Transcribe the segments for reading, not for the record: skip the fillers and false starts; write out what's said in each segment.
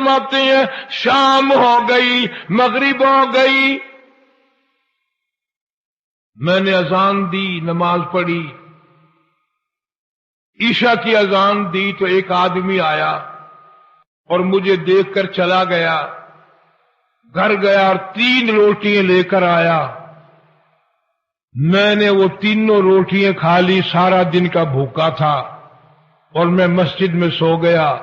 فرماتے ہیں شام ہو گئی، مغرب ہو گئی، میں نے اذان دی، نماز پڑھی، عشاء کی اذان دی تو ایک آدمی آیا اور مجھے دیکھ کر چلا گیا، گھر گیا اور 3 روٹیاں لے کر آیا۔ میں نے وہ تینوں روٹیاں کھا لی، سارا دن کا بھوکا تھا اور میں مسجد میں سو گیا۔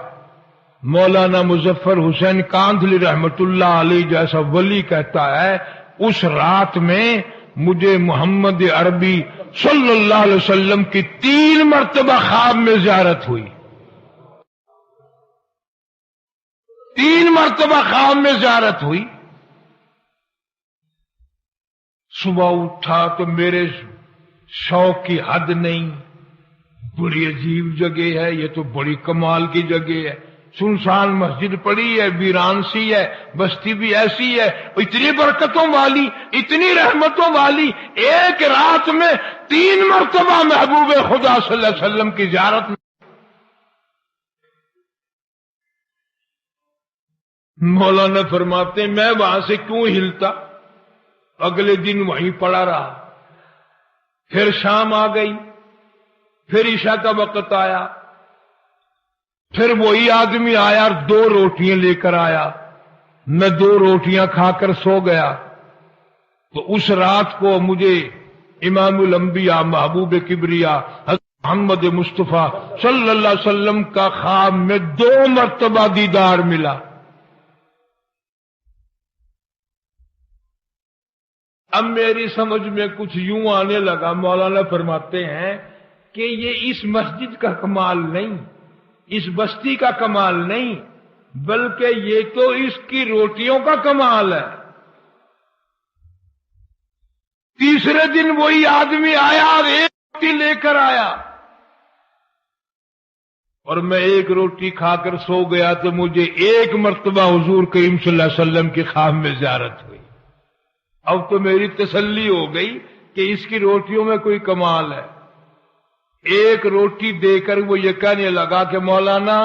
مولانا مظفر حسین کاندھلی رحمت اللہ علیہ جیسا ولی کہتا ہے اس رات میں مجھے محمد عربی صلی اللہ علیہ وسلم کی 3 مرتبہ خواب میں زیارت ہوئی، 3 مرتبہ خواب میں زیارت ہوئی۔ صبح اٹھا تو میرے شوق کی حد نہیں، بڑی عجیب جگہ ہے، یہ تو بڑی کمال کی جگہ ہے، سنسان مسجد پڑی ہے، ویران سی ہے، بستی بھی ایسی ہے، اتنی برکتوں والی، اتنی رحمتوں والی، ایک رات میں 3 مرتبہ محبوب خدا صلی اللہ علیہ وسلم کی زیارت میں۔ مولانا فرماتے ہیں میں وہاں سے کیوں ہلتا، اگلے دن وہیں پڑا رہا۔ پھر شام آ گئی، پھر عشاء کا وقت آیا، پھر وہی آدمی آیا اور 2 روٹیاں لے کر آیا، میں 2 روٹیاں کھا کر سو گیا۔ تو اس رات کو مجھے امام الانبیاء محبوب کبریا حضرت محمد مصطفیٰ صلی اللہ علیہ وسلم کا خواب میں 2 مرتبہ دیدار ملا۔ اب میری سمجھ میں کچھ یوں آنے لگا، مولانا فرماتے ہیں کہ یہ اس مسجد کا کمال نہیں، اس بستی کا کمال نہیں، بلکہ یہ تو اس کی روٹیوں کا کمال ہے۔ تیسرے دن وہی آدمی آیا اور 1 روٹی لے کر آیا، اور میں 1 روٹی کھا کر سو گیا تو مجھے 1 مرتبہ حضور کریم صلی اللہ علیہ وسلم کی خواب میں زیارت ہوئی۔ اب تو میری تسلی ہو گئی کہ اس کی روٹیوں میں کوئی کمال ہے۔ 1 روٹی دے کر وہ یہ کہنے لگا کہ مولانا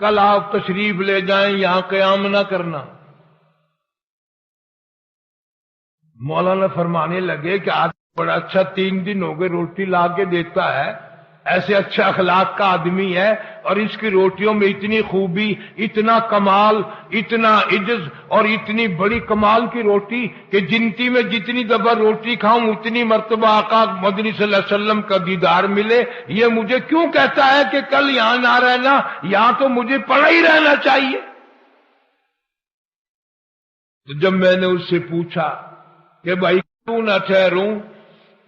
کل آپ تشریف لے جائیں، یہاں قیام نہ کرنا۔ مولانا فرمانے لگے کہ آدمی بڑا اچھا، 3 دن ہو گئے روٹی لا کے دیتا ہے، ایسے اچھا اخلاق کا آدمی ہے، اور اس کی روٹیوں میں اتنی خوبی، اتنا کمال، اتنا عجز، اور اتنی بڑی کمال کی روٹی کہ جنتی میں جتنی دفعہ روٹی کھاؤں اتنی مرتبہ آقا مدنی صلی اللہ علیہ وسلم کا دیدار ملے۔ یہ مجھے کیوں کہتا ہے کہ کل یہاں نہ رہنا، یہاں تو مجھے پڑا ہی رہنا چاہیے۔ تو جب میں نے اس سے پوچھا کہ بھائی کیوں نہ ٹھہروں،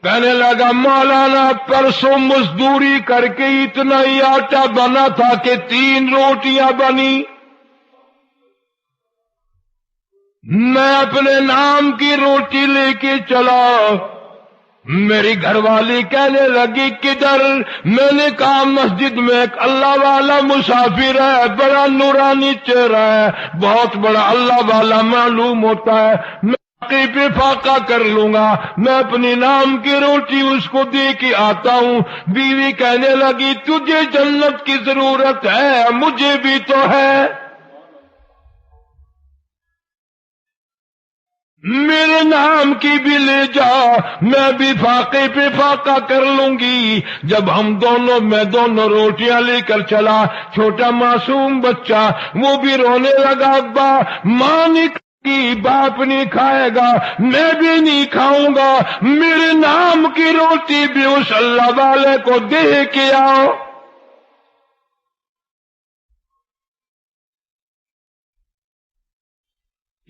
کہنے لگا مولانا پرسوں مزدوری کر کے اتنا ہی آٹا بنا تھا کہ 3 روٹیاں بنی، میں اپنے نام کی روٹی لے کے چلا، میری گھر والی کہنے لگی کدھر؟ میں نے کہا مسجد میں ایک اللہ والا مسافر ہے، بڑا نورانی چہرہ ہے، بہت بڑا اللہ والا معلوم ہوتا ہے، پہ فاقہ کر لوں گا، میں اپنی نام کی روٹی اس کو دے کے آتا ہوں۔ بیوی کہنے لگی تجھے جنت کی ضرورت ہے، مجھے بھی تو ہے، میرے نام کی بھی لے جا، میں بھی فاقے پہ فاقہ کر لوں گی۔ جب میں دونوں روٹیاں لے کر چلا، چھوٹا معصوم بچہ وہ بھی رونے لگا، ابا ماں نہیں باپ نہیں کھائے گا، میں بھی نہیں کھاؤں گا، میرے نام کی روٹی بھی اس اللہ والے کو دے کے آؤ۔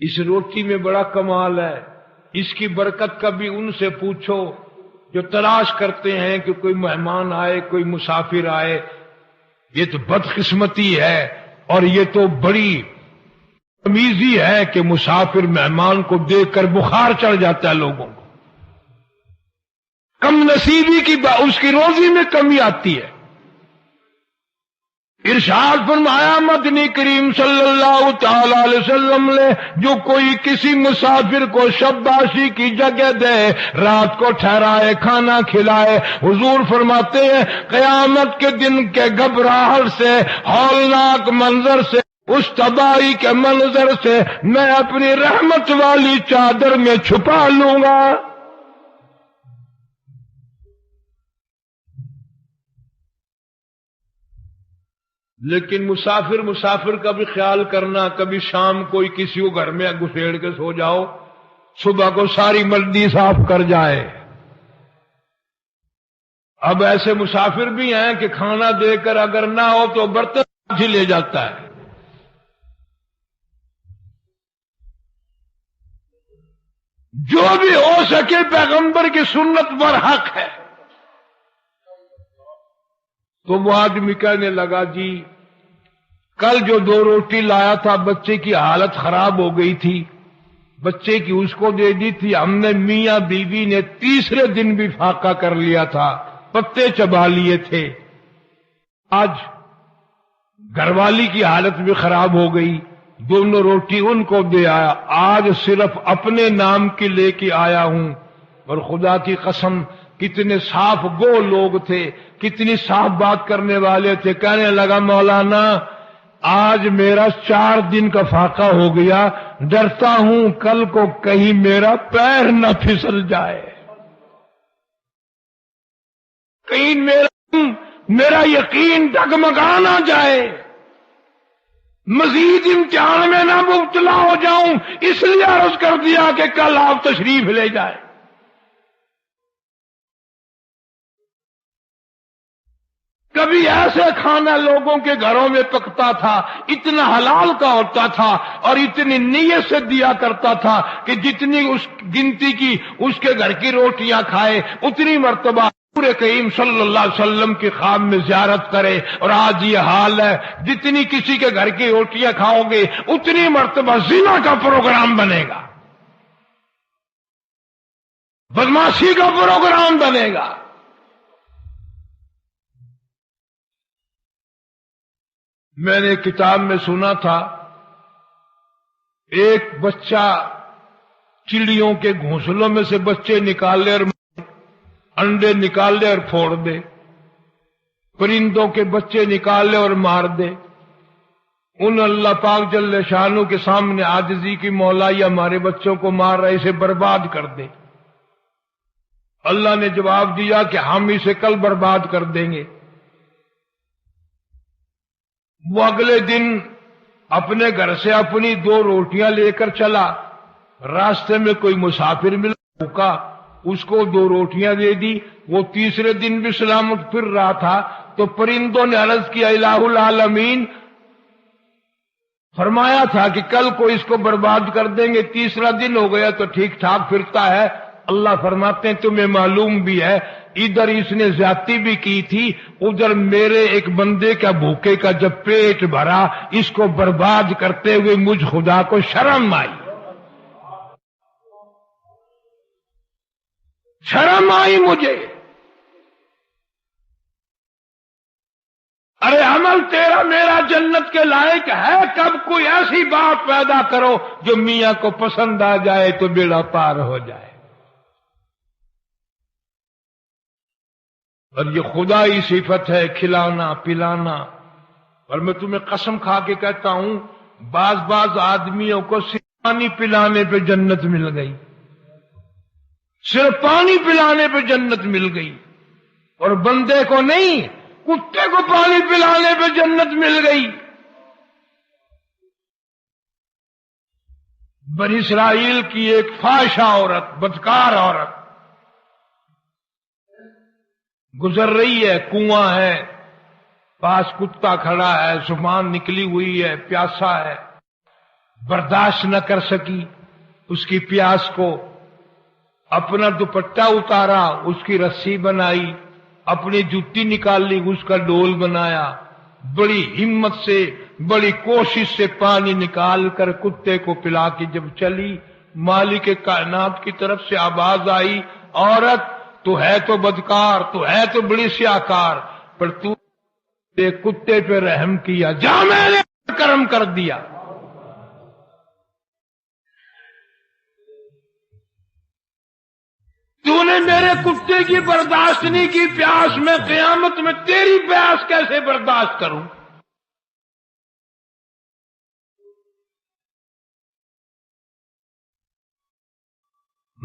اس روٹی میں بڑا کمال ہے، اس کی برکت کا بھی ان سے پوچھو جو تلاش کرتے ہیں کہ کوئی مہمان آئے، کوئی مسافر آئے۔ یہ تو بدقسمتی ہے، اور یہ تو بڑی تمیزی ہے کہ مسافر مہمان کو دیکھ کر بخار چڑھ جاتا ہے لوگوں کو، کم نصیبی کی اس کی روزی میں کمی آتی ہے۔ ارشاد فرمایا مدنی کریم صلی اللہ تعالی علیہ وسلم نے جو کوئی کسی مسافر کو شباشی کی جگہ دے، رات کو ٹھہرائے، کھانا کھلائے، حضور فرماتے ہیں قیامت کے دن کے گھبراہٹ سے، ہولناک منظر سے اس تباہی کے منظر سے میں اپنی رحمت والی چادر میں چھپا لوں گا۔ لیکن مسافر کا بھی خیال کرنا، کبھی شام کوئی کسی کو گھر میں گھسیڑ کے سو جاؤ، صبح کو ساری منڈی صاف کر جائے۔ اب ایسے مسافر بھی ہیں کہ کھانا دے کر اگر نہ ہو تو برتن ہی لے جاتا ہے۔ جو بھی ہو سکے پیغمبر کی سنت پر حق ہے۔ تو وہ آدمی کہنے لگا جی کل جو 2 روٹی لایا تھا بچے کی حالت خراب ہو گئی تھی، بچے کی اس کو دے دی تھی، ہم نے میاں بیوی نے تیسرے دن بھی فاقہ کر لیا تھا، پتے چبا لیے تھے، آج گھر والی کی حالت بھی خراب ہو گئی، دونوں روٹی ان کو دے آیا، آج صرف اپنے نام کی لے کے آیا ہوں۔ اور خدا کی قسم کتنے صاف گو لوگ تھے، کتنی صاف بات کرنے والے تھے۔ کہنے لگا مولانا آج میرا 4 دن کا فاقہ ہو گیا، ڈرتا ہوں کل کو کہیں میرا پیر نہ پھسل جائے، کہیں میرا یقین ڈگمگا نہ جائے، مزید امتحان میں نہ مبتلا ہو جاؤں، اس لیے عرض کر دیا کہ کل آپ تشریف لے جائیں۔ کبھی ایسے کھانا لوگوں کے گھروں میں پکتا تھا، اتنا حلال کا ہوتا تھا اور اتنی نیت سے دیا کرتا تھا کہ جتنی اس گنتی کی اس کے گھر کی روٹیاں کھائے اتنی مرتبہ پورے کریم صلی اللہ علیہ وسلم کی خواب میں زیارت کرے۔ اور آج یہ حال ہے، جتنی کسی کے گھر کی روٹیاں کھاؤ گے اتنی مرتبہ زنا کا پروگرام بنے گا، بدماشی کا پروگرام بنے گا۔ میں نے کتاب میں سنا تھا ایک بچہ چڑیوں کے گھونسلوں میں سے بچے نکال لے اور انڈے نکال لے اور پھوڑ دے، پرندوں کے بچے نکال لے اور مار دے، ان اللہ پاک جل شانہ کے سامنے عاجزی کی مولا یہ ہمارے بچوں کو مار رہے، اسے برباد کر دے۔ اللہ نے جواب دیا کہ ہم اسے کل برباد کر دیں گے۔ وہ اگلے دن اپنے گھر سے اپنی 2 روٹیاں لے کر چلا، راستے میں کوئی مسافر ملا بھوکا، اس کو 2 روٹیاں دے دی، وہ تیسرے دن بھی سلامت پھر رہا تھا، تو پرندوں نے عرض کیا الہ العالمین فرمایا تھا کہ کل کو اس کو برباد کر دیں گے، تیسرا دن ہو گیا تو ٹھیک ٹھاک پھرتا ہے۔ اللہ فرماتے ہیں تمہیں معلوم بھی ہے ادھر اس نے زیادتی بھی کی تھی، ادھر میرے ایک بندے کا بھوکے کا جب پیٹ بھرا اس کو برباد کرتے ہوئے مجھ خدا کو شرم آئی، شرم آئی مجھے۔ ارے عمل تیرا میرا جنت کے لائق ہے، کب کوئی ایسی بات پیدا کرو جو میاں کو پسند آ جائے تو بیڑا پار ہو جائے۔ اور یہ خدائی صفت ہے کھلانا پلانا۔ اور میں تمہیں قسم کھا کے کہتا ہوں بعض آدمیوں کو صرف پانی پلانے پہ جنت مل گئی، صرف پانی پلانے پہ جنت مل گئی، اور بندے کو نہیں، کتے کو پانی پلانے پہ جنت مل گئی۔ بنی اسرائیل کی ایک فاحشہ عورت، بدکار عورت گزر رہی ہے، کنواں ہے، پاس کتا کھڑا ہے، زبان نکلی ہوئی ہے، پیاسا ہے، برداشت نہ کر سکی اس کی پیاس کو، اپنا دوپٹہ اتارا، اس کی رسی بنائی، اپنی جوتی نکال لی، اس کا ڈول بنایا، بڑی ہمت سے بڑی کوشش سے پانی نکال کر کتے کو پلا کے جب چلی، مالک کائنات کی طرف سے آواز آئی عورت تو ہے تو بدکار، تو ہے تو بڑی سیاکار، پر تو کتے پہ رحم کیا، جا میں نے کرم کر دیا۔ تو نے میرے کتے کی برداشت نہیں کی پیاس، میں قیامت میں تیری پیاس کیسے برداشت کروں؟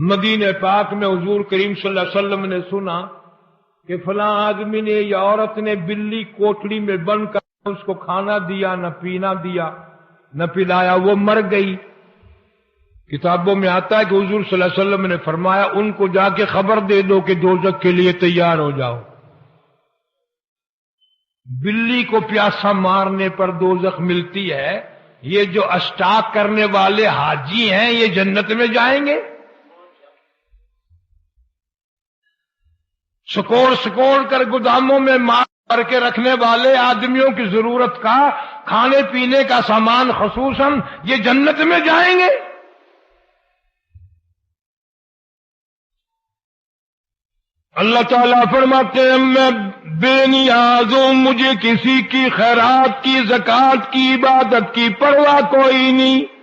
مدینہ پاک میں حضور کریم صلی اللہ علیہ وسلم نے سنا کہ فلاں آدمی نے یا عورت نے بلی کوٹڑی میں بند کر اس کو کھانا دیا، نہ پینا دیا، نہ پلایا، وہ مر گئی۔ کتابوں میں آتا ہے کہ حضور صلی اللہ علیہ وسلم نے فرمایا ان کو جا کے خبر دے دو کہ دوزخ کے لیے تیار ہو جاؤ۔ بلی کو پیاسا مارنے پر دوزخ ملتی ہے، یہ جو اسٹاک کرنے والے حاجی ہیں یہ جنت میں جائیں گے؟ سکوڑ کر گوداموں میں مال کر کے رکھنے والے آدمیوں کی ضرورت کا کھانے پینے کا سامان خصوصاً یہ جنت میں جائیں گے؟ اللہ تعالیٰ فرماتے ہیں میں بے نیاز ہوں، مجھے کسی کی خیرات کی، زکوٰۃ کی، عبادت کی پرواہ کوئی نہیں۔